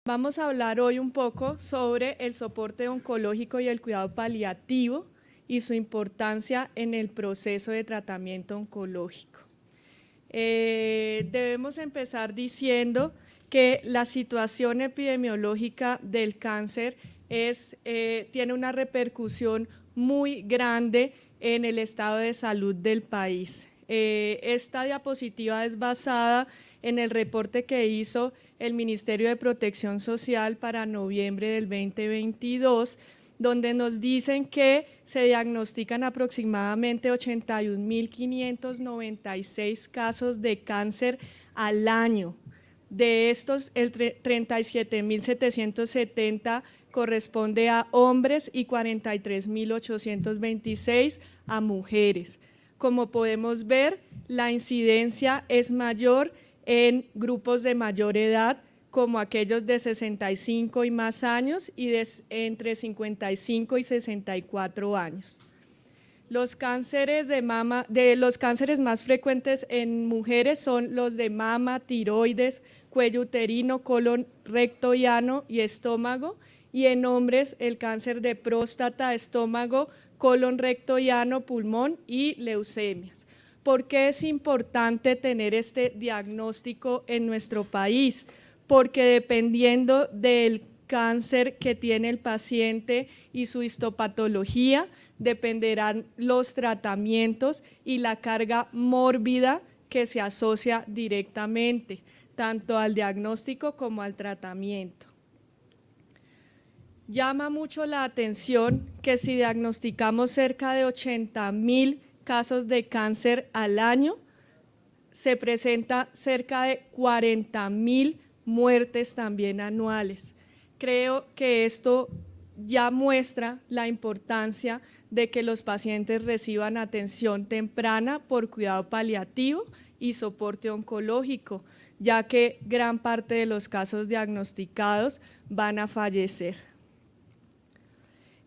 Vamos a hablar hoy un poco sobre el soporte oncológico y el cuidado paliativo y su importancia en el proceso de tratamiento oncológico. Debemos empezar diciendo que la situación epidemiológica del cáncer tiene una repercusión muy grande en el estado de salud del país. Esta diapositiva es basada en el reporte que hizo el Ministerio de Protección Social para noviembre del 2022, donde nos dicen que se diagnostican aproximadamente 81.596 casos de cáncer al año. De estos, el 37.770 corresponde a hombres y 43.826 a mujeres. Como podemos ver, la incidencia es mayor en grupos de mayor edad, como aquellos de 65 y más años y entre 55 y 64 años. Los cánceres de mama, los cánceres más frecuentes en mujeres son los de mama, tiroides, cuello uterino, colon, recto y ano y estómago, y en hombres el cáncer de próstata, estómago, colon, recto y ano, pulmón y leucemias. ¿Por qué es importante tener este diagnóstico en nuestro país? Porque dependiendo del cáncer que tiene el paciente y su histopatología, dependerán los tratamientos y la carga mórbida que se asocia directamente, tanto al diagnóstico como al tratamiento. Llama mucho la atención que si diagnosticamos cerca de 80.000 casos de cáncer al año, se presenta cerca de 40.000 muertes también anuales. Creo que esto ya muestra la importancia de que los pacientes reciban atención temprana por cuidado paliativo y soporte oncológico, ya que gran parte de los casos diagnosticados van a fallecer.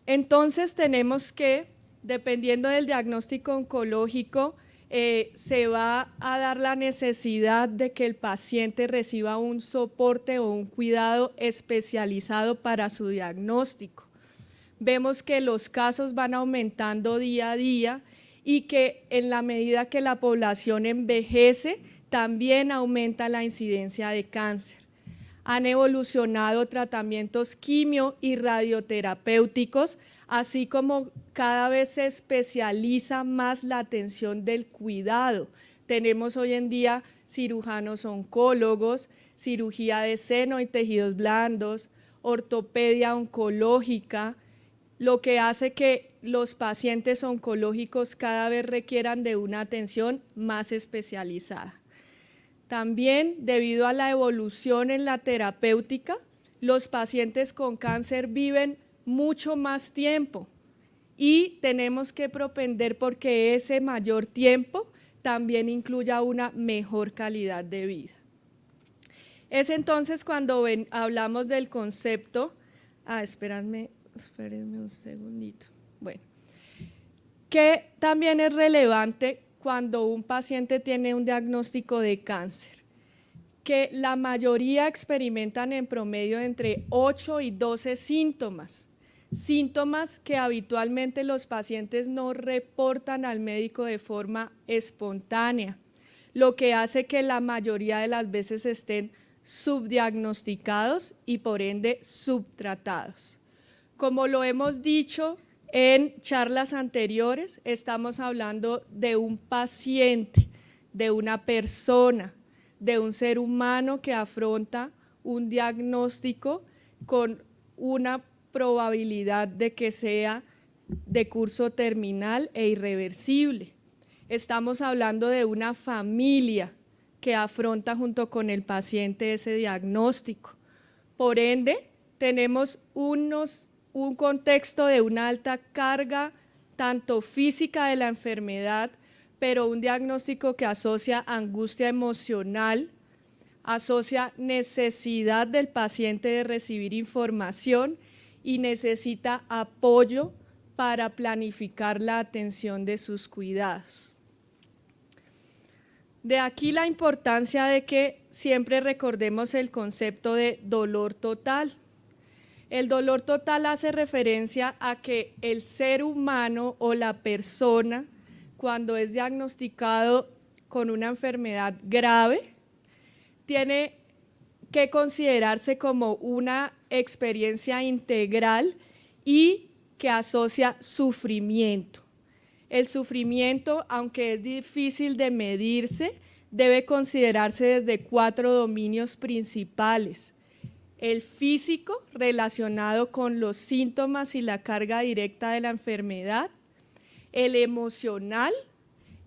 Entonces tenemos que, dependiendo del diagnóstico oncológico, se va a dar la necesidad de que el paciente reciba un soporte o un cuidado especializado para su diagnóstico. Vemos que los casos van aumentando día a día y que en la medida que la población envejece, también aumenta la incidencia de cáncer. Han evolucionado tratamientos quimio y radioterapéuticos, así como cada vez se especializa más la atención del cuidado. Tenemos hoy en día cirujanos oncólogos, cirugía de seno y tejidos blandos, ortopedia oncológica, lo que hace que los pacientes oncológicos cada vez requieran de una atención más especializada. También, debido a la evolución en la terapéutica, los pacientes con cáncer viven mucho más tiempo y tenemos que propender porque ese mayor tiempo también incluya una mejor calidad de vida. Es entonces cuando hablamos del concepto, espérenme un segundito, bueno, que también es relevante cuando un paciente tiene un diagnóstico de cáncer, que la mayoría experimentan en promedio entre 8 y 12 síntomas que habitualmente los pacientes no reportan al médico de forma espontánea, lo que hace que la mayoría de las veces estén subdiagnosticados y por ende subtratados. Como lo hemos dicho en charlas anteriores, estamos hablando de un paciente, de una persona, de un ser humano que afronta un diagnóstico con una probabilidad de que sea de curso terminal e irreversible. Estamos hablando de una familia que afronta junto con el paciente ese diagnóstico. Por ende, tenemos un contexto de una alta carga tanto física de la enfermedad, pero un diagnóstico que asocia angustia emocional, asocia necesidad del paciente de recibir información y necesita apoyo para planificar la atención de sus cuidados. De aquí la importancia de que siempre recordemos el concepto de dolor total. El dolor total hace referencia a que el ser humano o la persona, cuando es diagnosticado con una enfermedad grave, tiene que considerarse como una experiencia integral y que asocia sufrimiento. El sufrimiento, aunque es difícil de medirse, debe considerarse desde 4 dominios principales: el físico, relacionado con los síntomas y la carga directa de la enfermedad; el emocional,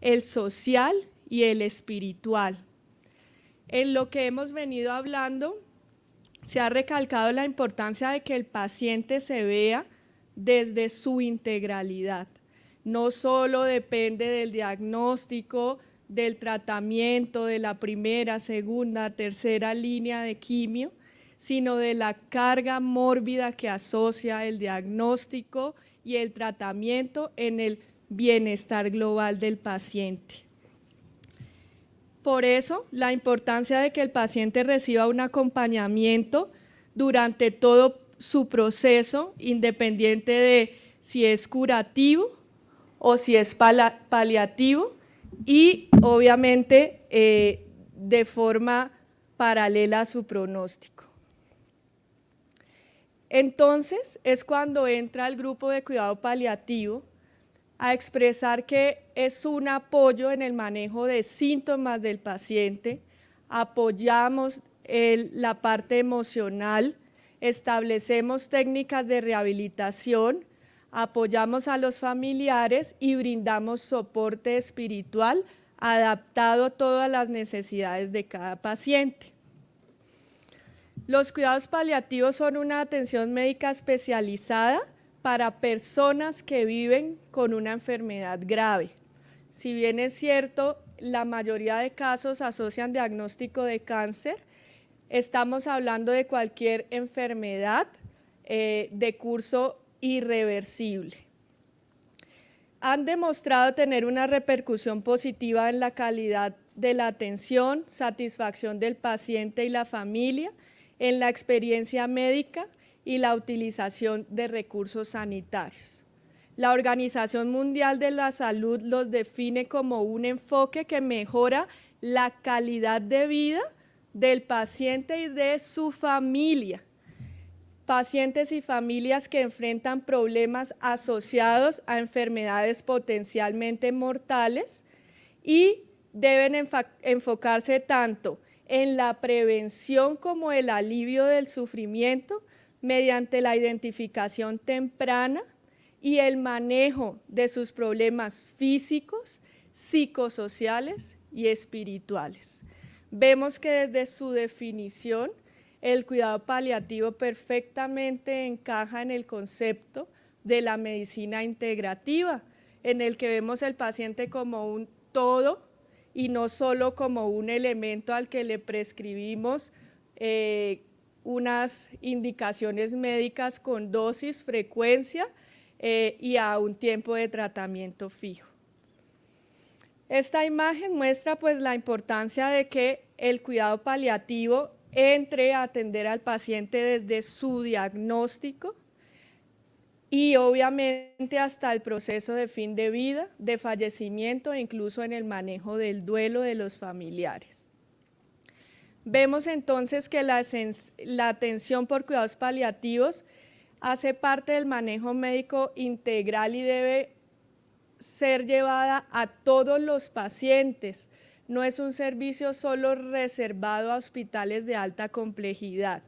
el social y el espiritual. En lo que hemos venido hablando, se ha recalcado la importancia de que el paciente se vea desde su integralidad. No solo depende del diagnóstico, del tratamiento, de la primera, segunda, tercera línea de quimio, sino de la carga mórbida que asocia el diagnóstico y el tratamiento en el bienestar global del paciente. Por eso, la importancia de que el paciente reciba un acompañamiento durante todo su proceso, independiente de si es curativo o si es paliativo, y obviamente de forma paralela a su pronóstico. Entonces es cuando entra el grupo de cuidado paliativo a expresar que es un apoyo en el manejo de síntomas del paciente, apoyamos la parte emocional, establecemos técnicas de rehabilitación, apoyamos a los familiares y brindamos soporte espiritual adaptado a todas las necesidades de cada paciente. Los cuidados paliativos son una atención médica especializada para personas que viven con una enfermedad grave. Si bien es cierto, la mayoría de casos asocian diagnóstico de cáncer, estamos hablando de cualquier enfermedad de curso irreversible. Han demostrado tener una repercusión positiva en la calidad de la atención, satisfacción del paciente y la familia, en la experiencia médica y la utilización de recursos sanitarios. La Organización Mundial de la Salud los define como un enfoque que mejora la calidad de vida del paciente y de su familia. Pacientes y familias que enfrentan problemas asociados a enfermedades potencialmente mortales y deben enfocarse tanto en la prevención como el alivio del sufrimiento mediante la identificación temprana y el manejo de sus problemas físicos, psicosociales y espirituales. Vemos que desde su definición, el cuidado paliativo perfectamente encaja en el concepto de la medicina integrativa, en el que vemos el paciente como un todo y no solo como un elemento al que le prescribimos unas indicaciones médicas con dosis, frecuencia y a un tiempo de tratamiento fijo. Esta imagen muestra pues la importancia de que el cuidado paliativo entre a atender al paciente desde su diagnóstico y obviamente hasta el proceso de fin de vida, de fallecimiento e incluso en el manejo del duelo de los familiares. Vemos entonces que la atención por cuidados paliativos hace parte del manejo médico integral y debe ser llevada a todos los pacientes. No es un servicio solo reservado a hospitales de alta complejidad.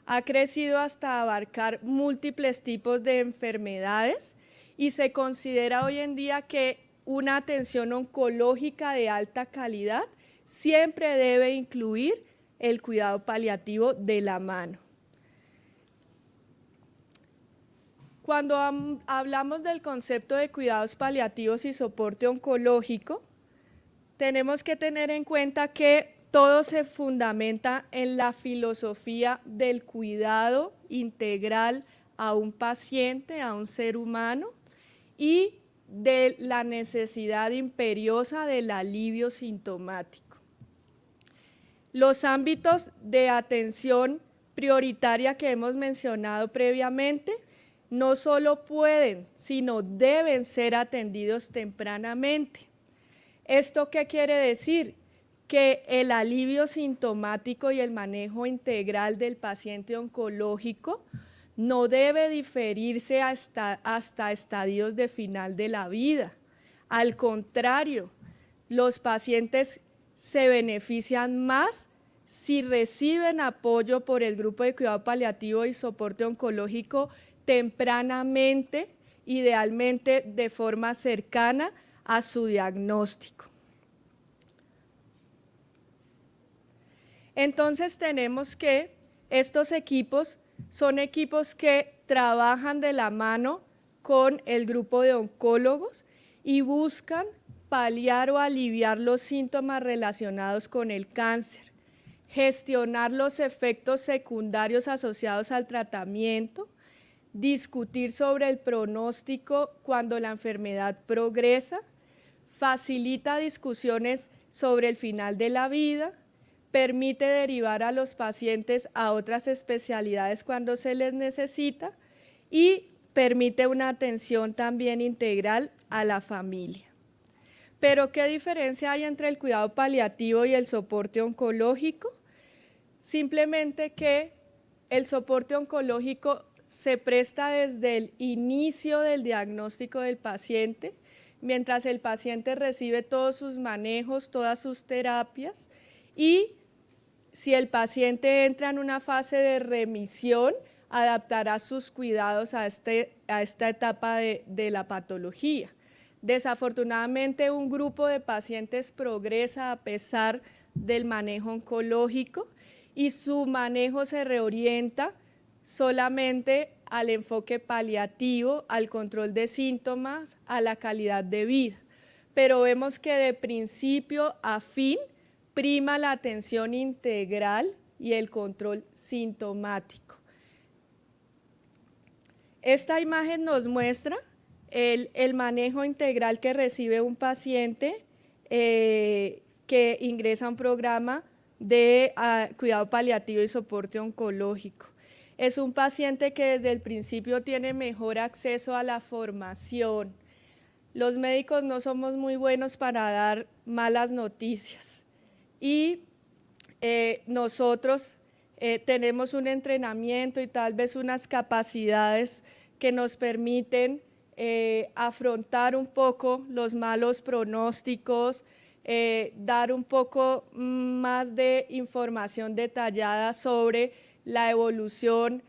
Ha crecido hasta abarcar múltiples tipos de enfermedades y se considera hoy en día que una atención oncológica de alta calidad siempre debe incluir el cuidado paliativo de la mano. Cuando hablamos del concepto de cuidados paliativos y soporte oncológico, tenemos que tener en cuenta que todo se fundamenta en la filosofía del cuidado integral a un paciente, a un ser humano, y de la necesidad imperiosa del alivio sintomático. Los ámbitos de atención prioritaria que hemos mencionado previamente no solo pueden, sino deben ser atendidos tempranamente. ¿Esto qué quiere decir? Que el alivio sintomático y el manejo integral del paciente oncológico no debe diferirse hasta estadios de final de la vida. Al contrario, los pacientes se benefician más si reciben apoyo por el grupo de cuidado paliativo y soporte oncológico tempranamente, idealmente de forma cercana a su diagnóstico. Entonces tenemos que estos equipos son equipos que trabajan de la mano con el grupo de oncólogos y buscan paliar o aliviar los síntomas relacionados con el cáncer, gestionar los efectos secundarios asociados al tratamiento, discutir sobre el pronóstico cuando la enfermedad progresa, facilita discusiones sobre el final de la vida, permite derivar a los pacientes a otras especialidades cuando se les necesita y permite una atención también integral a la familia. Pero, ¿qué diferencia hay entre el cuidado paliativo y el soporte oncológico? Simplemente que el soporte oncológico se presta desde el inicio del diagnóstico del paciente, mientras el paciente recibe todos sus manejos, todas sus terapias, y si el paciente entra en una fase de remisión, adaptará sus cuidados a esta etapa de la patología. Desafortunadamente, un grupo de pacientes progresa a pesar del manejo oncológico y su manejo se reorienta solamente al enfoque paliativo, al control de síntomas, a la calidad de vida. Pero vemos que de principio a fin prima la atención integral y el control sintomático. Esta imagen nos muestra el manejo integral que recibe un paciente que ingresa a un programa de cuidado paliativo y soporte oncológico. Es un paciente que desde el principio tiene mejor acceso a la formación. Los médicos no somos muy buenos para dar malas noticias y nosotros tenemos un entrenamiento y tal vez unas capacidades que nos permiten afrontar un poco los malos pronósticos, dar un poco más de información detallada sobre la evolución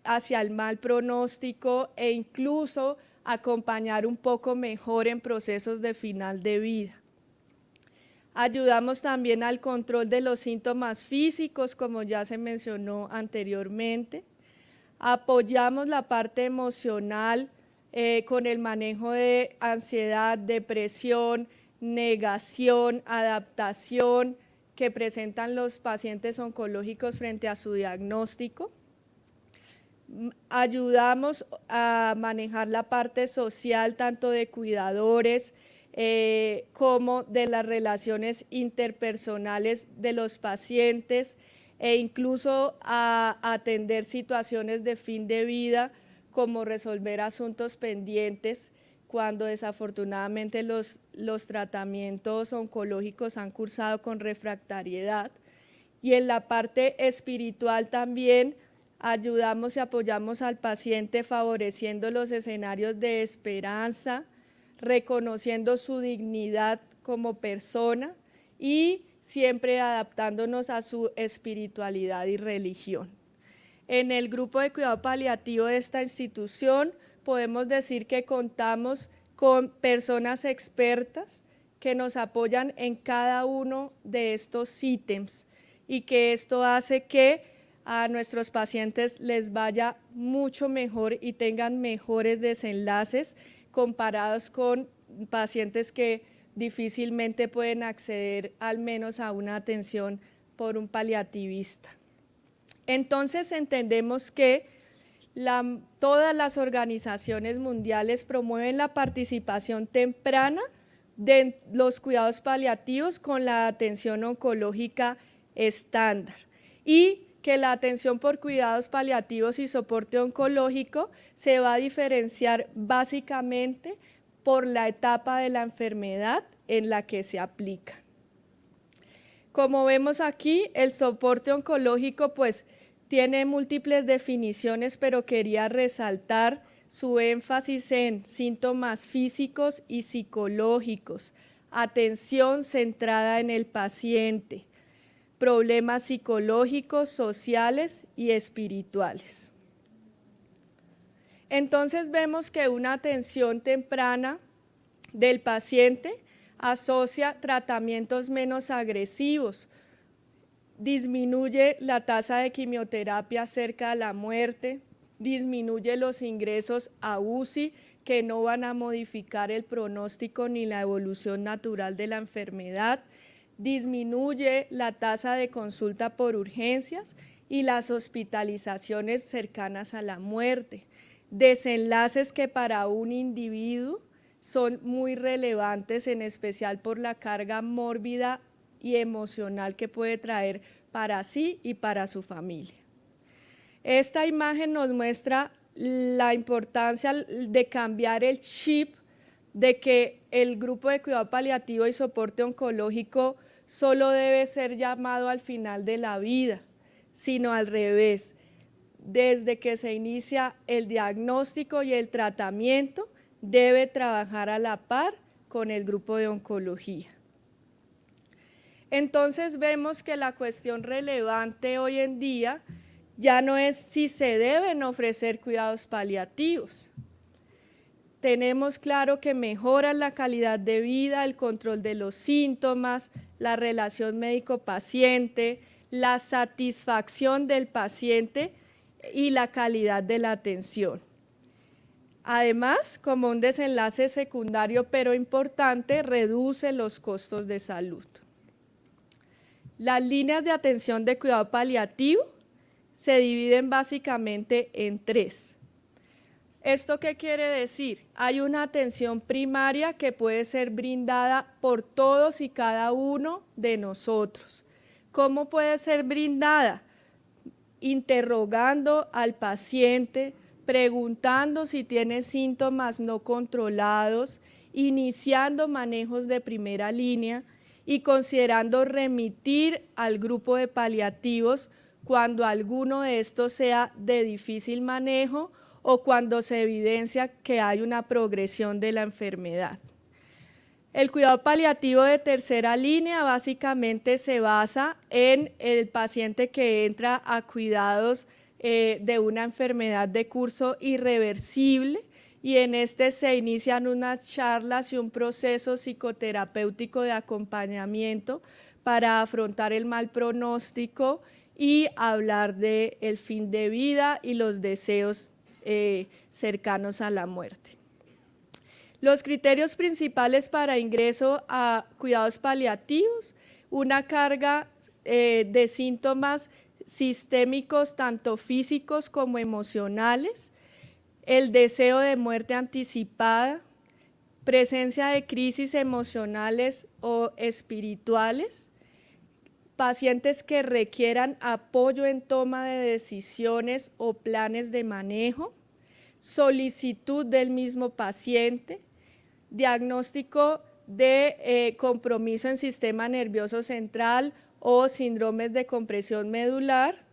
hacia el mal pronóstico e incluso acompañar un poco mejor en procesos de final de vida. Ayudamos también al control de los síntomas físicos, como ya se mencionó anteriormente. Apoyamos la parte emocional con el manejo de ansiedad, depresión, negación, adaptación que presentan los pacientes oncológicos frente a su diagnóstico. Ayudamos a manejar la parte social, tanto de cuidadores como de las relaciones interpersonales de los pacientes e incluso a atender situaciones de fin de vida, como resolver asuntos pendientes cuando desafortunadamente los tratamientos oncológicos han cursado con refractariedad. Y en la parte espiritual también ayudamos y apoyamos al paciente favoreciendo los escenarios de esperanza, reconociendo su dignidad como persona y siempre adaptándonos a su espiritualidad y religión. En el grupo de cuidado paliativo de esta institución podemos decir que contamos con personas expertas que nos apoyan en cada uno de estos ítems y que esto hace que a nuestros pacientes les vaya mucho mejor y tengan mejores desenlaces comparados con pacientes que difícilmente pueden acceder al menos a una atención por un paliativista. Entonces entendemos que todas las organizaciones mundiales promueven la participación temprana de los cuidados paliativos con la atención oncológica estándar y que la atención por cuidados paliativos y soporte oncológico se va a diferenciar básicamente por la etapa de la enfermedad en la que se aplica. Como vemos aquí, el soporte oncológico pues tiene múltiples definiciones, pero quería resaltar su énfasis en síntomas físicos y psicológicos, atención centrada en el paciente, problemas psicológicos, sociales y espirituales. Entonces vemos que una atención temprana del paciente asocia tratamientos menos agresivos, disminuye la tasa de quimioterapia cerca de la muerte, disminuye los ingresos a UCI que no van a modificar el pronóstico ni la evolución natural de la enfermedad, disminuye la tasa de consulta por urgencias y las hospitalizaciones cercanas a la muerte, desenlaces que para un individuo son muy relevantes, en especial por la carga mórbida y emocional que puede traer para sí y para su familia. Esta imagen nos muestra la importancia de cambiar el chip de que el grupo de cuidado paliativo y soporte oncológico solo debe ser llamado al final de la vida, sino al revés. Desde que se inicia el diagnóstico y el tratamiento, debe trabajar a la par con el grupo de oncología. Entonces vemos que la cuestión relevante hoy en día ya no es si se deben ofrecer cuidados paliativos. Tenemos claro que mejoran la calidad de vida, el control de los síntomas, la relación médico-paciente, la satisfacción del paciente y la calidad de la atención. Además, como un desenlace secundario pero importante, reduce los costos de salud. Las líneas de atención de cuidado paliativo se dividen básicamente en 3. ¿Esto qué quiere decir? Hay una atención primaria que puede ser brindada por todos y cada uno de nosotros. ¿Cómo puede ser brindada? Interrogando al paciente, preguntando si tiene síntomas no controlados, iniciando manejos de primera línea y considerando remitir al grupo de paliativos cuando alguno de estos sea de difícil manejo o cuando se evidencia que hay una progresión de la enfermedad. El cuidado paliativo de tercera línea básicamente se basa en el paciente que entra a cuidados de una enfermedad de curso irreversible y en este se inician unas charlas y un proceso psicoterapéutico de acompañamiento para afrontar el mal pronóstico y hablar del fin de vida y los deseos cercanos a la muerte. Los criterios principales para ingreso a cuidados paliativos, una carga de síntomas sistémicos tanto físicos como emocionales, el deseo de muerte anticipada, presencia de crisis emocionales o espirituales, pacientes que requieran apoyo en toma de decisiones o planes de manejo, solicitud del mismo paciente, diagnóstico de compromiso en sistema nervioso central o síndromes de compresión medular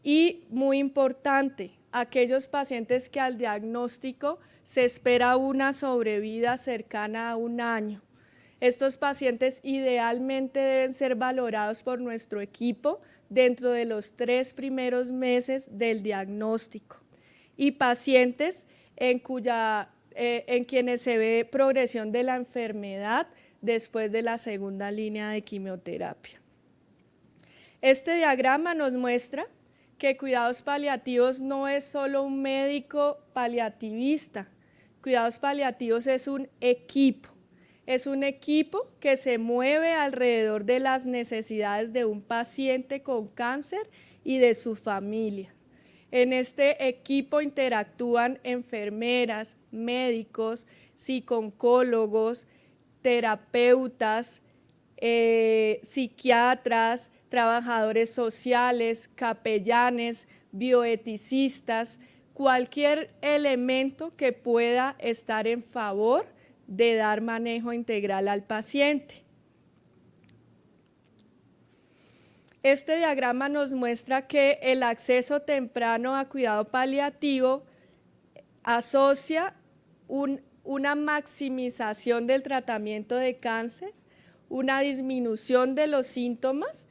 y, muy importante, aquellos pacientes que al diagnóstico se espera una sobrevida cercana a 1 año. Estos pacientes idealmente deben ser valorados por nuestro equipo dentro de los 3 primeros meses del diagnóstico y pacientes en quienes se ve progresión de la enfermedad después de la segunda línea de quimioterapia. Este diagrama nos muestra que cuidados paliativos no es solo un médico paliativista, cuidados paliativos es un equipo que se mueve alrededor de las necesidades de un paciente con cáncer y de su familia. En este equipo interactúan enfermeras, médicos, psicólogos, terapeutas, psiquiatras, trabajadores sociales, capellanes, bioeticistas, cualquier elemento que pueda estar en favor de dar manejo integral al paciente. Este diagrama nos muestra que el acceso temprano a cuidado paliativo asocia una maximización del tratamiento de cáncer, una disminución de los síntomas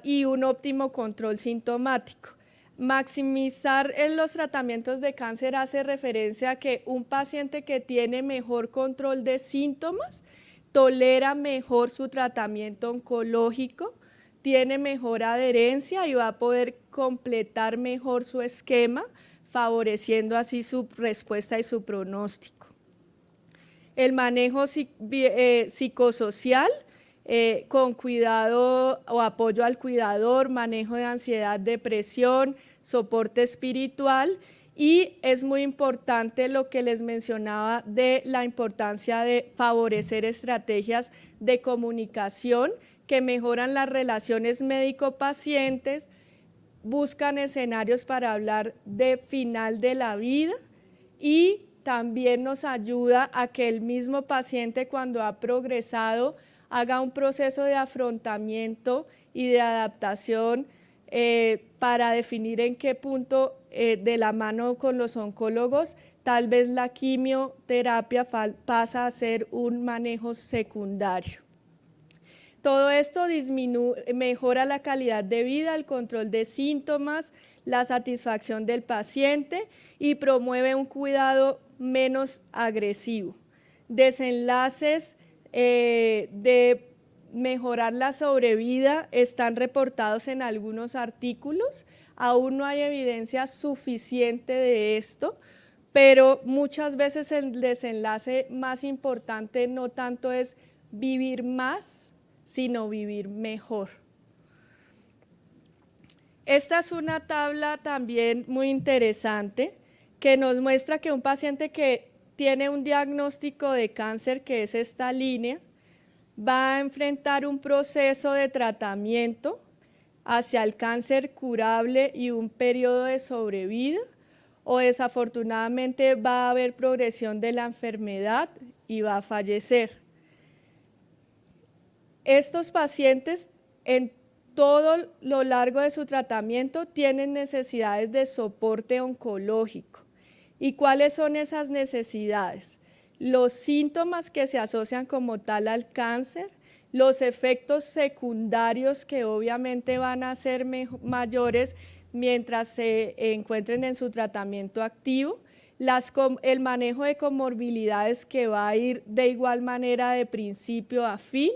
y un óptimo control sintomático. Maximizar los tratamientos de cáncer hace referencia a que un paciente que tiene mejor control de síntomas tolera mejor su tratamiento oncológico, tiene mejor adherencia y va a poder completar mejor su esquema, favoreciendo así su respuesta y su pronóstico. El manejo psicosocial, con cuidado o apoyo al cuidador, manejo de ansiedad, depresión, soporte espiritual, y es muy importante lo que les mencionaba de la importancia de favorecer estrategias de comunicación que mejoran las relaciones médico-pacientes, buscan escenarios para hablar de final de la vida y también nos ayuda a que el mismo paciente, cuando ha progresado, haga un proceso de afrontamiento y de adaptación para definir en qué punto, de la mano con los oncólogos, tal vez la quimioterapia pasa a ser un manejo secundario. Todo esto mejora la calidad de vida, el control de síntomas, la satisfacción del paciente y promueve un cuidado menos agresivo. Desenlaces de mejorar la sobrevida están reportados en algunos artículos. Aún no hay evidencia suficiente de esto, pero muchas veces el desenlace más importante no tanto es vivir más, sino vivir mejor. Esta es una tabla también muy interesante que nos muestra que un paciente que tiene un diagnóstico de cáncer, que es esta línea, va a enfrentar un proceso de tratamiento hacia el cáncer curable y un periodo de sobrevida, o desafortunadamente va a haber progresión de la enfermedad y va a fallecer. Estos pacientes en todo lo largo de su tratamiento tienen necesidades de soporte oncológico. ¿Y cuáles son esas necesidades? Los síntomas que se asocian como tal al cáncer, los efectos secundarios que obviamente van a ser mayores mientras se encuentren en su tratamiento activo, el manejo de comorbilidades que va a ir de igual manera de principio a fin,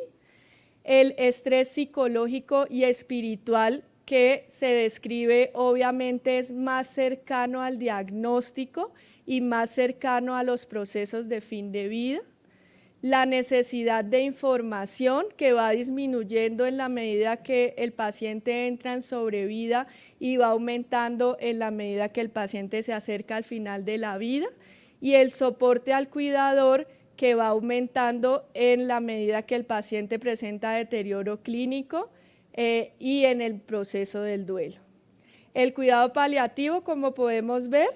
el estrés psicológico y espiritual que se describe obviamente es más cercano al diagnóstico y más cercano a los procesos de fin de vida, la necesidad de información que va disminuyendo en la medida que el paciente entra en sobrevida y va aumentando en la medida que el paciente se acerca al final de la vida, y el soporte al cuidador que va aumentando en la medida que el paciente presenta deterioro clínico y en el proceso del duelo. El cuidado paliativo, como podemos ver,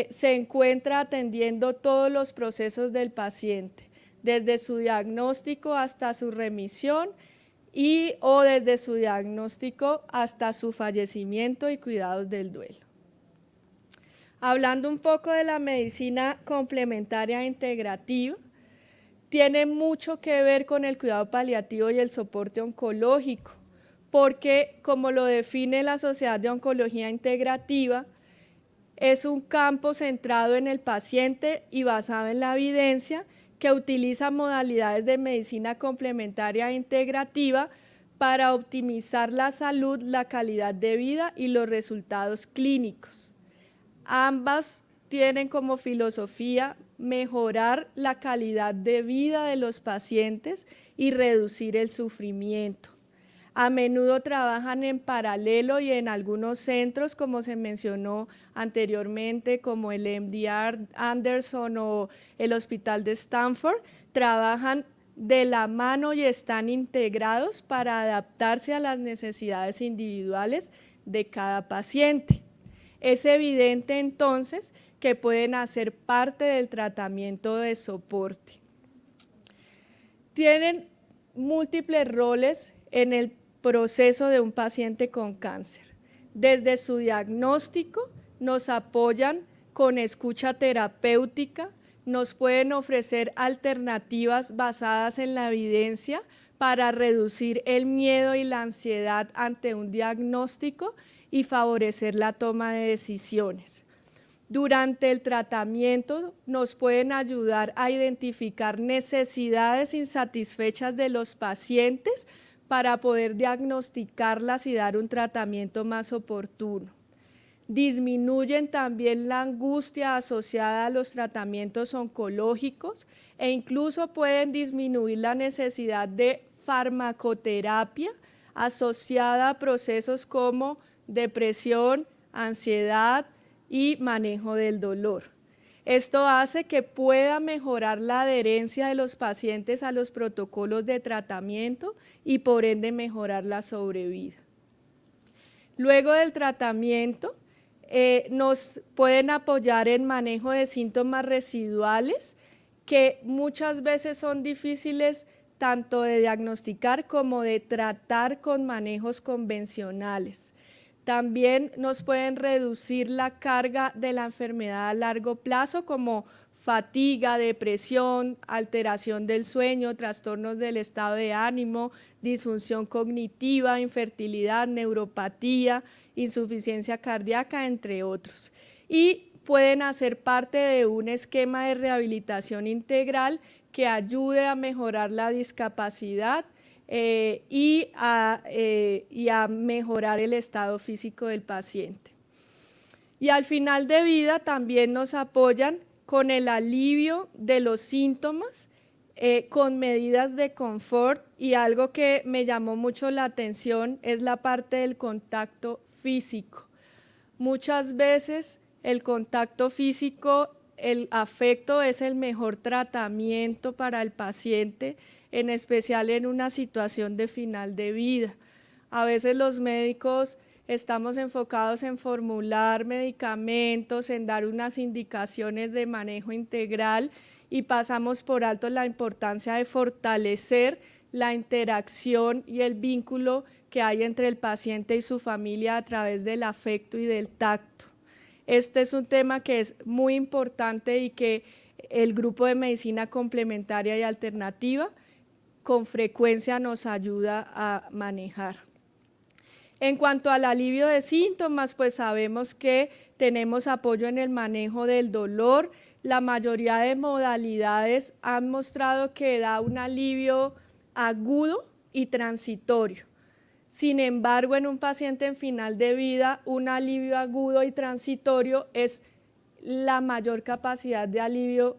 se encuentra atendiendo todos los procesos del paciente, desde su diagnóstico hasta su remisión o desde su diagnóstico hasta su fallecimiento y cuidados del duelo. Hablando un poco de la medicina complementaria integrativa, tiene mucho que ver con el cuidado paliativo y el soporte oncológico, porque como lo define la Sociedad de Oncología Integrativa, es un campo centrado en el paciente y basado en la evidencia que utiliza modalidades de medicina complementaria integrativa para optimizar la salud, la calidad de vida y los resultados clínicos. Ambas tienen como filosofía mejorar la calidad de vida de los pacientes y reducir el sufrimiento. A menudo trabajan en paralelo y en algunos centros, como se mencionó anteriormente, como el MD Anderson o el Hospital de Stanford, trabajan de la mano y están integrados para adaptarse a las necesidades individuales de cada paciente. Es evidente entonces que pueden hacer parte del tratamiento de soporte. Tienen múltiples roles en el proceso de un paciente con cáncer. Desde su diagnóstico nos apoyan con escucha terapéutica, nos pueden ofrecer alternativas basadas en la evidencia para reducir el miedo y la ansiedad ante un diagnóstico y favorecer la toma de decisiones. Durante el tratamiento nos pueden ayudar a identificar necesidades insatisfechas de los pacientes para poder diagnosticarlas y dar un tratamiento más oportuno. Disminuyen también la angustia asociada a los tratamientos oncológicos e incluso pueden disminuir la necesidad de farmacoterapia asociada a procesos como depresión, ansiedad y manejo del dolor. Esto hace que pueda mejorar la adherencia de los pacientes a los protocolos de tratamiento y por ende mejorar la sobrevida. Luego del tratamiento, nos pueden apoyar en manejo de síntomas residuales que muchas veces son difíciles tanto de diagnosticar como de tratar con manejos convencionales. También nos pueden reducir la carga de la enfermedad a largo plazo como fatiga, depresión, alteración del sueño, trastornos del estado de ánimo, disfunción cognitiva, infertilidad, neuropatía, insuficiencia cardíaca, entre otros. Y pueden hacer parte de un esquema de rehabilitación integral que ayude a mejorar la discapacidad y a mejorar el estado físico del paciente. Y al final de vida también nos apoyan con el alivio de los síntomas, con medidas de confort, y algo que me llamó mucho la atención es la parte del contacto físico. Muchas veces el contacto físico, el afecto es el mejor tratamiento para el paciente, en especial en una situación de final de vida. A veces los médicos estamos enfocados en formular medicamentos, en dar unas indicaciones de manejo integral y pasamos por alto la importancia de fortalecer la interacción y el vínculo que hay entre el paciente y su familia a través del afecto y del tacto. Este es un tema que es muy importante y que el grupo de medicina complementaria y alternativa con frecuencia nos ayuda a manejar. En cuanto al alivio de síntomas, pues sabemos que tenemos apoyo en el manejo del dolor. La mayoría de modalidades han mostrado que da un alivio agudo y transitorio. Sin embargo, en un paciente en final de vida, un alivio agudo y transitorio es la mayor capacidad de alivio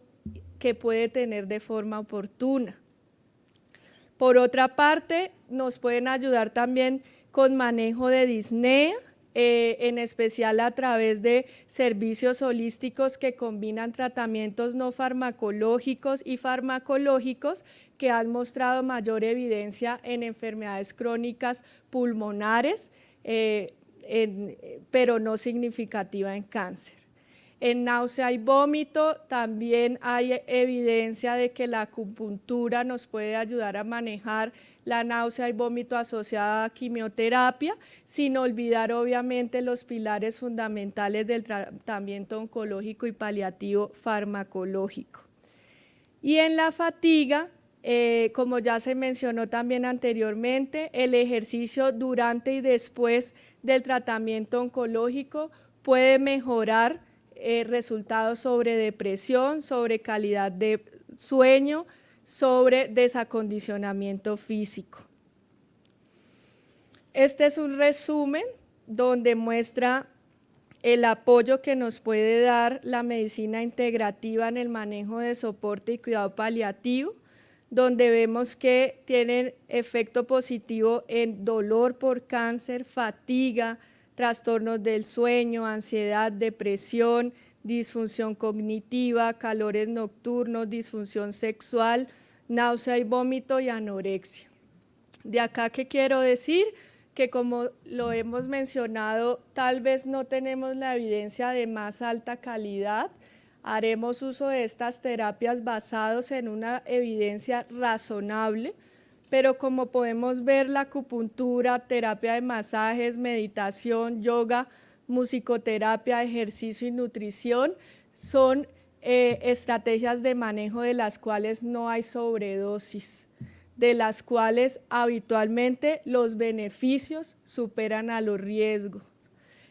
que puede tener de forma oportuna. Por otra parte, nos pueden ayudar también con manejo de disnea, en especial a través de servicios holísticos que combinan tratamientos no farmacológicos y farmacológicos que han mostrado mayor evidencia en enfermedades crónicas pulmonares, pero no significativa en cáncer. En náusea y vómito también hay evidencia de que la acupuntura nos puede ayudar a manejar la náusea y vómito asociada a quimioterapia, sin olvidar obviamente los pilares fundamentales del tratamiento oncológico y paliativo farmacológico. Y en la fatiga, como ya se mencionó también anteriormente, el ejercicio durante y después del tratamiento oncológico puede mejorar resultados sobre depresión, sobre calidad de sueño, sobre desacondicionamiento físico. Este es un resumen donde muestra el apoyo que nos puede dar la medicina integrativa en el manejo de soporte y cuidado paliativo, donde vemos que tienen efecto positivo en dolor por cáncer, fatiga, trastornos del sueño, ansiedad, depresión, disfunción cognitiva, calores nocturnos, disfunción sexual, náusea y vómito y anorexia. De acá, ¿qué quiero decir? Que como lo hemos mencionado, tal vez no tenemos la evidencia de más alta calidad. Haremos uso de estas terapias basados en una evidencia razonable, pero como podemos ver, la acupuntura, terapia de masajes, meditación, yoga, musicoterapia, ejercicio y nutrición son estrategias de manejo de las cuales no hay sobredosis, de las cuales habitualmente los beneficios superan a los riesgos,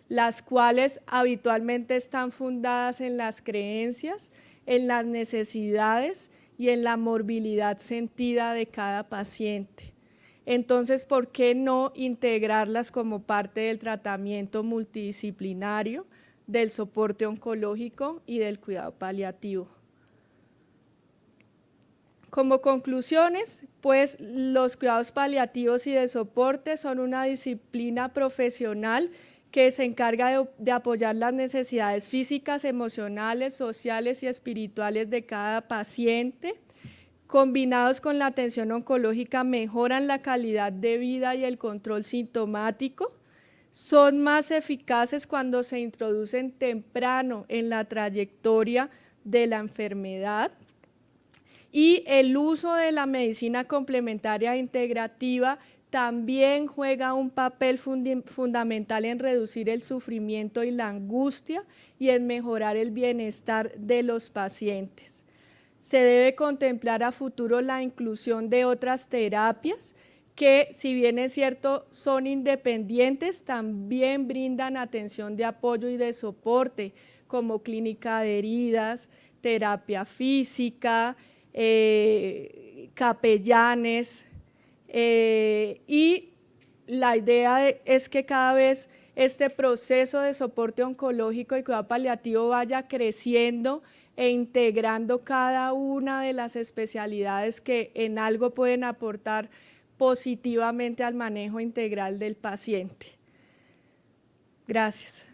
las cuales habitualmente están fundadas en las creencias, en las necesidades y en la morbilidad sentida de cada paciente. Entonces, ¿por qué no integrarlas como parte del tratamiento multidisciplinario, del soporte oncológico y del cuidado paliativo? Como conclusiones, pues los cuidados paliativos y de soporte son una disciplina profesional que se encarga de apoyar las necesidades físicas, emocionales, sociales y espirituales de cada paciente. Combinados con la atención oncológica, mejoran la calidad de vida y el control sintomático. Son más eficaces cuando se introducen temprano en la trayectoria de la enfermedad. Y el uso de la medicina complementaria integrativa también juega un papel fundamental en reducir el sufrimiento y la angustia y en mejorar el bienestar de los pacientes. Se debe contemplar a futuro la inclusión de otras terapias que, si bien es cierto, son independientes, también brindan atención de apoyo y de soporte, como clínica de heridas, terapia física, capellanes, y la idea es que cada vez este proceso de soporte oncológico y cuidado paliativo vaya creciendo e integrando cada una de las especialidades que en algo pueden aportar positivamente al manejo integral del paciente. Gracias.